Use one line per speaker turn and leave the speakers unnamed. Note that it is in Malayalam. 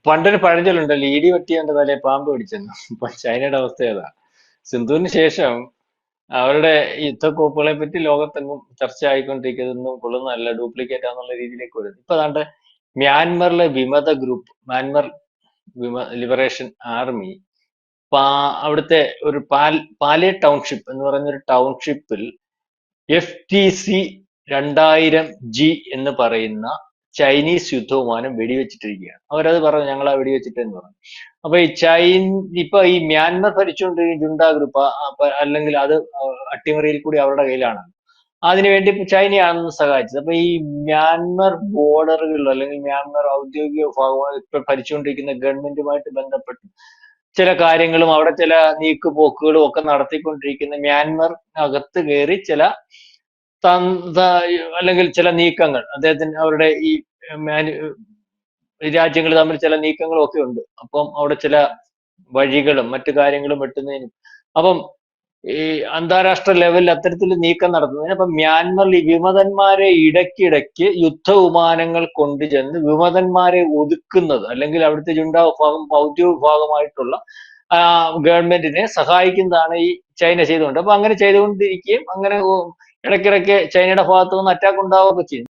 പണ്ടൊരു പഴഞ്ചൊല്ലുണ്ടല്ലോ, ഇടി വെട്ടിയവന്റെ തലയെ പാമ്പ് പിടിച്ചെന്ന്. ഇപ്പൊ ചൈനയുടെ അവസ്ഥ ഏതാ? സിന്ധുവിന് ശേഷം അവരുടെ യുദ്ധക്കോപ്പുകളെ പറ്റി ലോകത്തെങ്ങും ചർച്ച ആയിക്കൊണ്ടിരിക്കുന്നതൊന്നും കൊള്ളുന്നതല്ല, ഡ്യൂപ്ലിക്കേറ്റ് ആണെന്നുള്ള രീതിയിലേക്ക് വരുന്നു. ഇപ്പൊ ദാണ്ട് മ്യാൻമറിലെ വിമത ഗ്രൂപ്പ്, മ്യാൻമർ ലിബറേഷൻ ആർമി, അവിടുത്തെ ഒരു പാലേ ടൗൺഷിപ്പ് എന്ന് പറയുന്ന ഒരു ടൗൺഷിപ്പിൽ FTC 2000G എന്ന് പറയുന്ന ചൈനീസ് യുദ്ധവിമാനം വെടിവെച്ചിട്ടിരിക്കുകയാണ്. അവരത് പറഞ്ഞു, ഞങ്ങളാ വെടിവെച്ചിട്ടെന്ന് പറഞ്ഞു. അപ്പൊ ഇപ്പൊ ഈ മ്യാൻമർ ഭരിച്ചുകൊണ്ടിരിക്കുന്ന ജുണ്ട ഗ്രൂപ്പ്, അല്ലെങ്കിൽ അത് അട്ടിമറിയിൽ കൂടി അവരുടെ കയ്യിലാണ്. അതിനുവേണ്ടി ചൈനയാണെന്ന് സഹായിച്ചത്. അപ്പൊ ഈ മ്യാൻമർ ബോർഡറുകളിൽ, അല്ലെങ്കിൽ മ്യാൻമർ ഔദ്യോഗിക ഭാഗമായി ഇപ്പൊ ഭരിച്ചുകൊണ്ടിരിക്കുന്ന ഗവൺമെന്റുമായിട്ട് ബന്ധപ്പെട്ട് ചില കാര്യങ്ങളും അവിടെ ചില നീക്കുപോക്കുകളും ഒക്കെ നടത്തിക്കൊണ്ടിരിക്കുന്ന മ്യാൻമർ അകത്ത് കയറി ചില അല്ലെങ്കിൽ ചില നീക്കങ്ങൾ അദ്ദേഹത്തിന്, അവരുടെ ഈ രാജ്യങ്ങൾ തമ്മിൽ ചില നീക്കങ്ങളും ഒക്കെ ഉണ്ട്. അപ്പം അവിടെ ചില വഴികളും മറ്റു കാര്യങ്ങളും വെട്ടുന്നതിനും, അപ്പം ഈ അന്താരാഷ്ട്ര ലെവലിൽ അത്തരത്തിൽ നീക്കം നടത്തുന്നതിന്, അപ്പൊ മ്യാൻമറിൽ ഈ വിമതന്മാരെ ഇടയ്ക്കിടയ്ക്ക് യുദ്ധവിമാനങ്ങൾ കൊണ്ടുചെന്ന് വിമതന്മാരെ ഒതുക്കുന്നത്, അല്ലെങ്കിൽ അവിടുത്തെ ജുണ്ട വിഭാഗം ഔദ്യോഗിക വിഭാഗമായിട്ടുള്ള ഗവൺമെന്റിനെ സഹായിക്കുന്നതാണ് ഈ ചൈന ചെയ്തുകൊണ്ട്. അപ്പൊ അങ്ങനെ ചെയ്തുകൊണ്ടിരിക്കുകയും അങ്ങനെ ഇടയ്ക്കിടയ്ക്ക് ചൈനയുടെ ഭാഗത്തു നിന്ന് അറ്റാക്ക് ഉണ്ടാവുകയൊക്കെ ചെയ്യും.